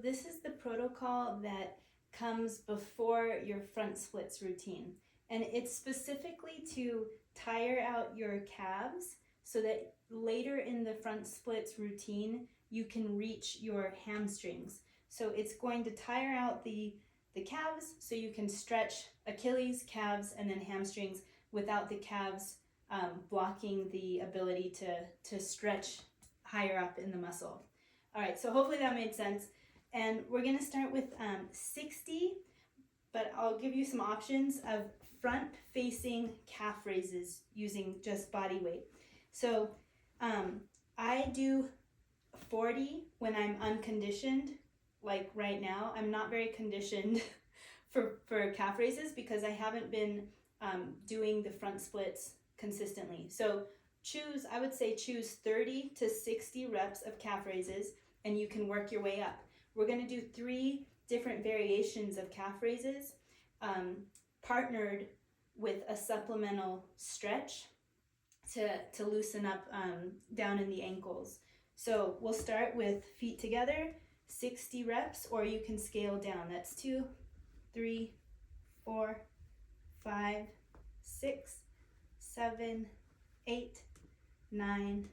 This is the protocol that comes before your front splits routine. And it's specifically to tire out your calves so that later in the front splits routine, you can reach your hamstrings. So it's going to tire out the calves so you can stretch Achilles, calves, and then hamstrings without the calves blocking the ability to stretch higher up in the muscle. All right, so hopefully that made sense. And we're gonna start with 60, but I'll give you some options of front facing calf raises using just body weight. So I do 40 when I'm unconditioned, like right now. I'm not very conditioned for calf raises because I haven't been doing the front splits consistently. So I would say choose 30 to 60 reps of calf raises and you can work your way up. We're gonna do 3 different variations of calf raises partnered with a supplemental stretch to loosen up down in the ankles. So we'll start with feet together, 60 reps, or you can scale down. That's 2, 3, 4, 5, 6, 7, 8, 9,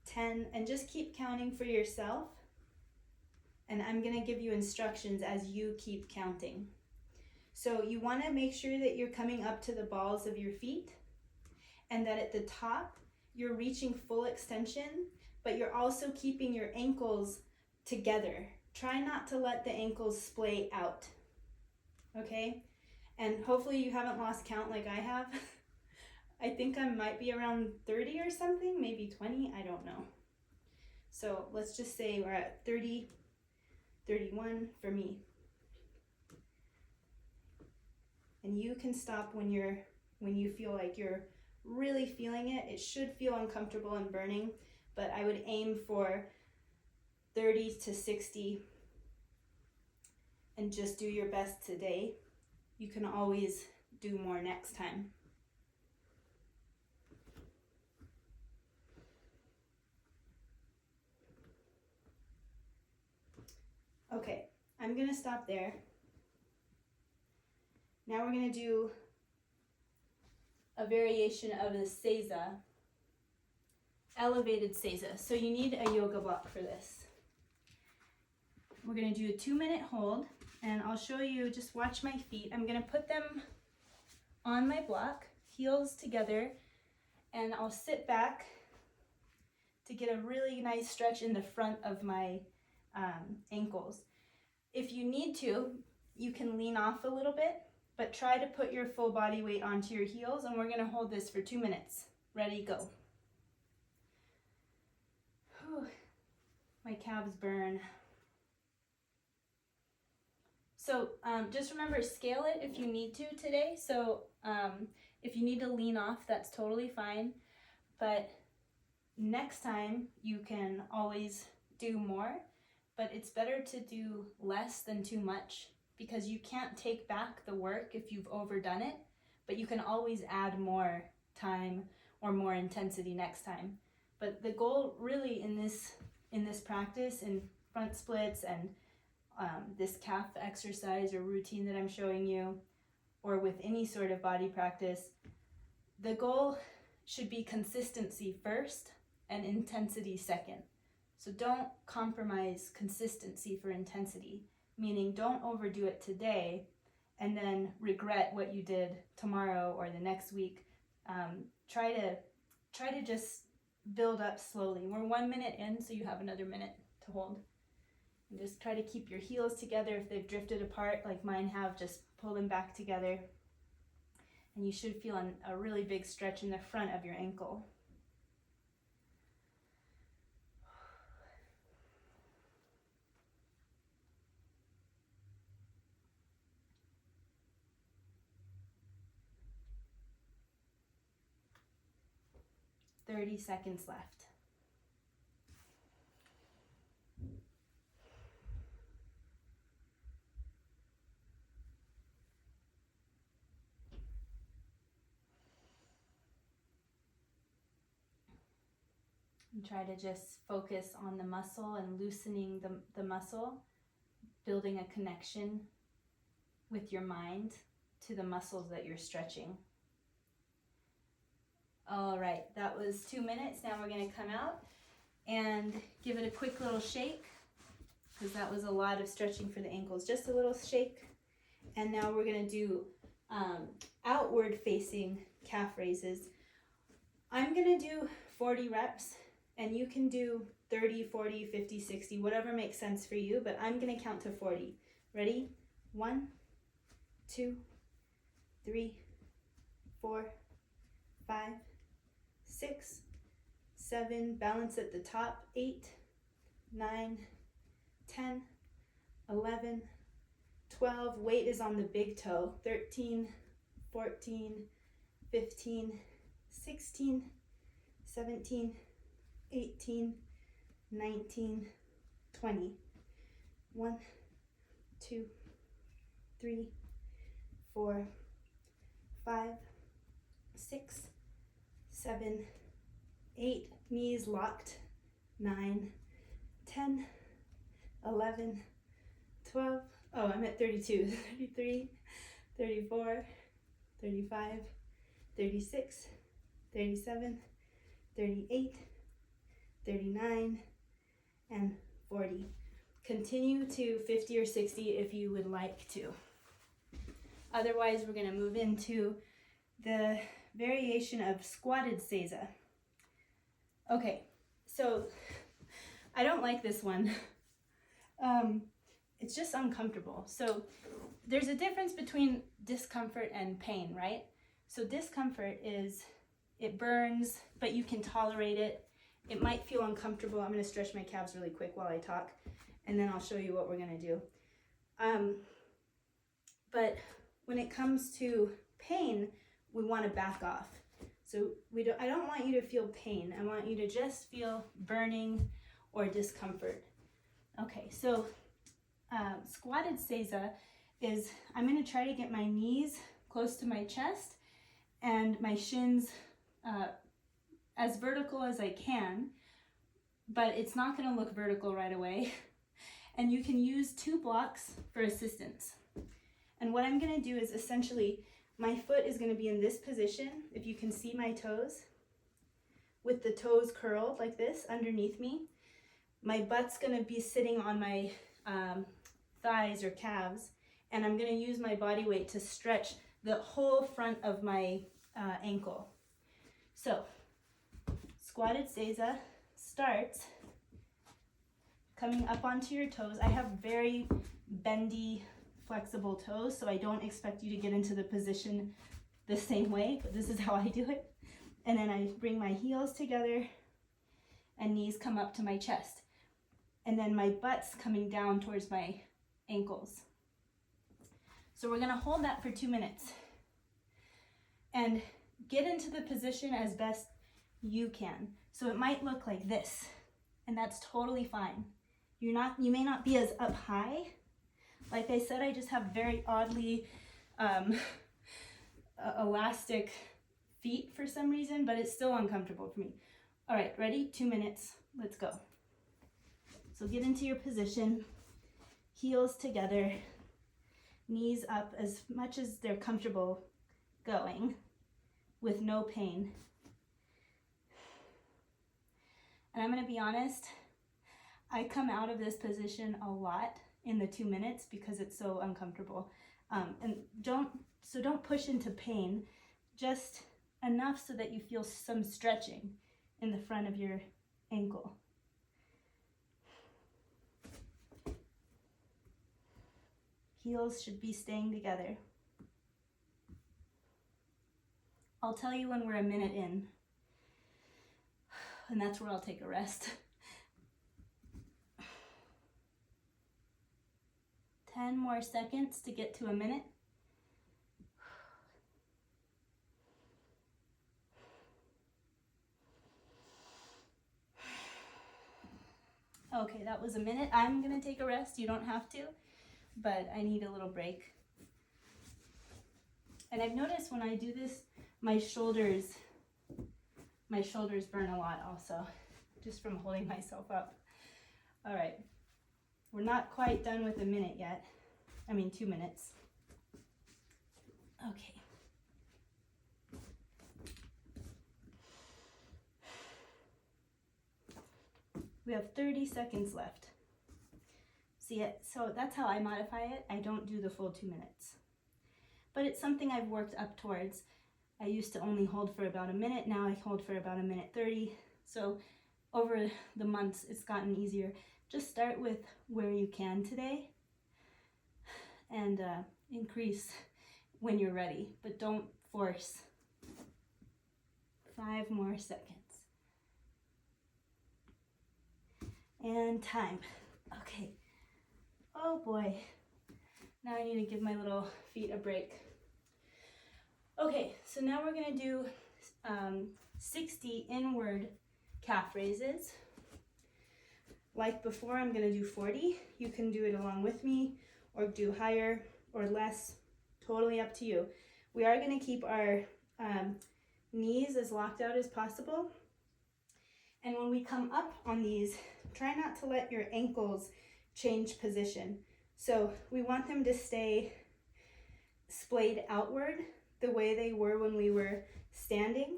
10, and just keep counting for yourself. And I'm gonna give you instructions as you keep counting. So you wanna make sure that you're coming up to the balls of your feet and that at the top, you're reaching full extension, but you're also keeping your ankles together. Try not to let the ankles splay out, okay? And hopefully you haven't lost count like I have. I think I might be around 30 or something, maybe 20, I don't know. So let's just say we're at 30, 31 for me. And you can stop when you feel like you're really feeling it. It should feel uncomfortable and burning, but I would aim for 30 to 60 and just do your best today. You can always do more next time. Okay, I'm gonna stop there. Now we're gonna do a variation of the seiza, elevated seiza. So you need a yoga block for this. We're gonna do a 2-minute hold, and I'll show you, just watch my feet. I'm gonna put them on my block, heels together, and I'll sit back to get a really nice stretch in the front of my ankles. If you need to, you can lean off a little bit, but try to put your full body weight onto your heels, and we're gonna hold this for 2 minutes. Ready, go. Whew. My calves burn. So just remember, scale it if you need to today. So if you need to lean off, that's totally fine. But next time you can always do more, but it's better to do less than too much because you can't take back the work if you've overdone it, but you can always add more time or more intensity next time. But the goal really in this practice, in front splits and this calf exercise or routine that I'm showing you, or with any sort of body practice, the goal should be consistency first and intensity second. So don't compromise consistency for intensity, meaning don't overdo it today and then regret what you did tomorrow or the next week. Try to just build up slowly. We're 1 minute in, so you have another minute to hold. And just try to keep your heels together. If they've drifted apart like mine have, just pull them back together. And you should feel a really big stretch in the front of your ankle. "30 seconds left. And try to just focus on the muscle and loosening the muscle building a connection with your mind to the muscles that you're stretching. All right, that was 2 minutes. Now we're going to come out and give it a quick little shake, because that was a lot of stretching for the ankles. Just a little shake. And now we're going to do outward facing calf raises. I'm going to do 40 reps, and you can do 30, 40, 50, 60, whatever makes sense for you, but I'm going to count to 40. Ready? 1, 2, 3, 4, 5, 6, 7, balance at the top, 8, 9, 10, 11, 12, weight is on the big toe, 13, 14, 15, 16, 17, 18, 19, 20. 1, 2, 3, 4, 5, 6, 7, 8, knees locked, 9, 10, 11, 12, oh, I'm at 32, 33, 34, 35, 36, 37, 38, 39, and 40. Continue to 50 or 60 if you would like to. Otherwise, we're going to move into the variation of squatted seiza. Okay, so I don't like this one. It's just uncomfortable. So there's a difference between discomfort and pain, right? So discomfort is, it burns, but you can tolerate it. It might feel uncomfortable. I'm going to stretch my calves really quick while I talk, and then I'll show you what we're going to do. But when it comes to pain, we want to back off. So I don't want you to feel pain. I want you to just feel burning or discomfort. Okay, so squatted seiza is, I'm going to try to get my knees close to my chest and my shins as vertical as I can, but it's not going to look vertical right away. And you can use 2 blocks for assistance. And what I'm going to do is essentially, my foot is going to be in this position, if you can see my toes, with the toes curled like this underneath me. My butt's going to be sitting on my thighs or calves, and I'm going to use my body weight to stretch the whole front of my ankle. So, squatted seiza starts coming up onto your toes. I have very bendy, flexible toes, so I don't expect you to get into the position the same way, but this is how I do it. And then I bring my heels together and knees come up to my chest. And then my butt's coming down towards my ankles. So we're gonna hold that for 2 minutes and get into the position as best you can. So it might look like this, and that's totally fine. You may not be as up high. Like I said, I just have very oddly elastic feet for some reason, but it's still uncomfortable for me. All right, ready? 2 minutes, let's go. So get into your position, heels together, knees up as much as they're comfortable going with no pain. And I'm gonna be honest, I come out of this position a lot in the 2 minutes because it's so uncomfortable. And don't push into pain, just enough so that you feel some stretching in the front of your ankle. Heels should be staying together. I'll tell you when we're a minute in, and that's where I'll take a rest. 10 more seconds to get to a minute. Okay, that was a minute. I'm gonna take a rest. You don't have to, but I need a little break. And I've noticed when I do this, my shoulders burn a lot also, just from holding myself up. All right, We're not quite done with a minute yet. 2 minutes. Okay. We have 30 seconds left. See it? So that's how I modify it. I don't do the full 2 minutes. But it's something I've worked up towards. I used to only hold for about a minute. Now I hold for about a minute 30. So over the months, it's gotten easier. Just start with where you can today and increase when you're ready, but don't force. 5 more seconds. And time. Okay. Oh boy. Now I need to give my little feet a break. Okay, so now we're gonna do 60 inward calf raises. Like before, I'm gonna do 40. You can do it along with me or do higher or less, totally up to you. We are gonna keep our knees as locked out as possible. And when we come up on these, try not to let your ankles change position. So we want them to stay splayed outward the way they were when we were standing,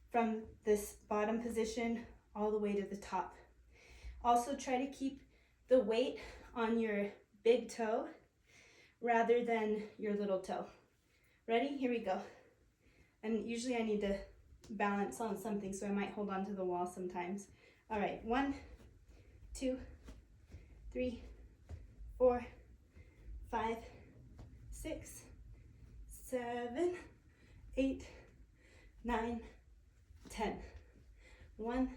from this bottom position all the way to the top. Also try to keep the weight on your big toe rather than your little toe. Ready? Here we go. And usually I need to balance on something, so I might hold on to the wall sometimes. All right, 1, 2, 3, 4, 5, 6, 7, 8, 9, 10. 1,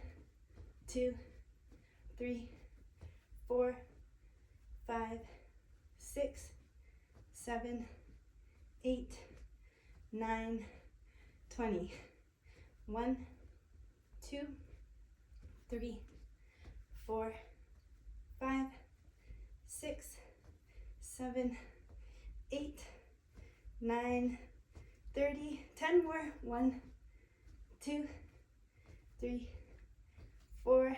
2, 3, 4, 5, 6, 7, 8, 9, 20. 1, 2, 3, 4, 5, 6, 7, 8, 9, 30. 10 more. 1, 2, 3, 4,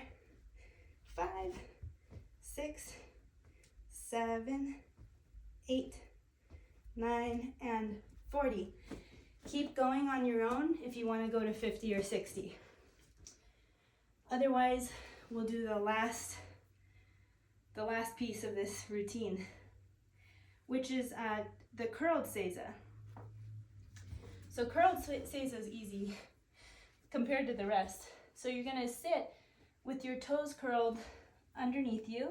5, 6, 7, 8, 9, and 40. Keep going on your own if you want to go to 50 or 60. Otherwise, we'll do the last piece of this routine, which is the curled seiza. So curled seiza is easy compared to the rest. So you're going to sit with your toes curled underneath you,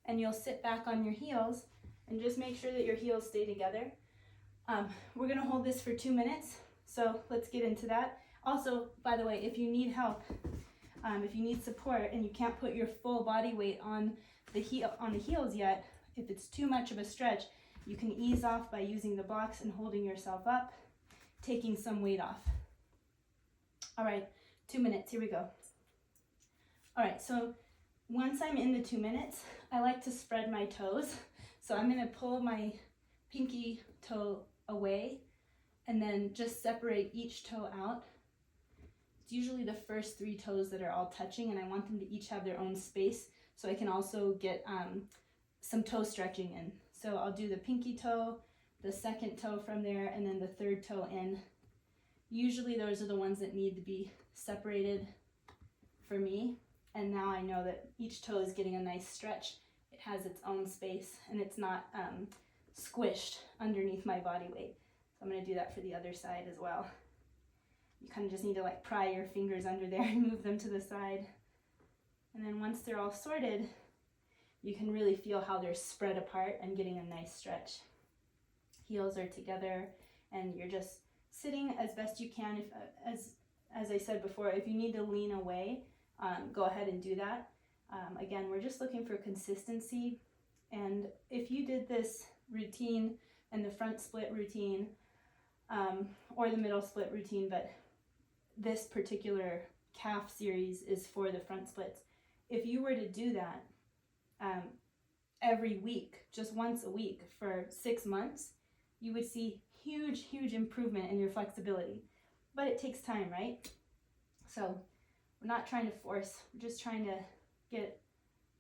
and you'll sit back on your heels and just make sure that your heels stay together. We're going to hold this for 2 minutes, so let's get into that. Also, by the way, if you need help, if you need support and you can't put your full body weight on the heels yet, if it's too much of a stretch, you can ease off by using the blocks and holding yourself up, taking some weight off. All right, 2 minutes, here we go. All right, so once I'm in the 2 minutes, I like to spread my toes. So I'm gonna pull my pinky toe away and then just separate each toe out. It's usually the first 3 toes that are all touching, and I want them to each have their own space so I can also get some toe stretching in. So I'll do the pinky toe, the second toe from there, and then the third toe in. Usually those are the ones that need to be separated for me. And now I know that each toe is getting a nice stretch. It has its own space and it's not squished underneath my body weight. So I'm gonna do that for the other side as well. You kind of just need to like pry your fingers under there and move them to the side. And then once they're all sorted, you can really feel how they're spread apart and getting a nice stretch. Heels are together and you're just sitting as best you can. If, as I said before, if you need to lean away, go ahead and do that. Again, we're just looking for consistency. And if you did this routine and the front split routine, or the middle split routine, but this particular calf series is for the front splits. If you were to do that every week, just once a week for 6 months, you would see huge, huge improvement in your flexibility. But it takes time, right? So we're not trying to force, we're just trying to get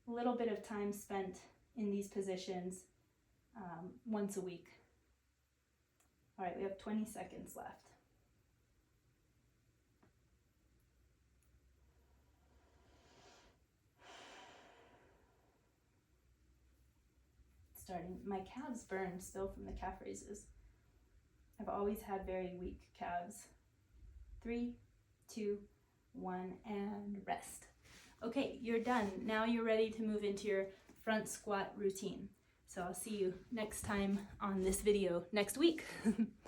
a little bit of time spent in these positions once a week. All right, we have 20 seconds left. Starting, my calves burn still from the calf raises. I've always had very weak calves. 3, 2, 1, and rest. Okay, you're done. Now you're ready to move into your front squat routine. So I'll see you next time on this video next week.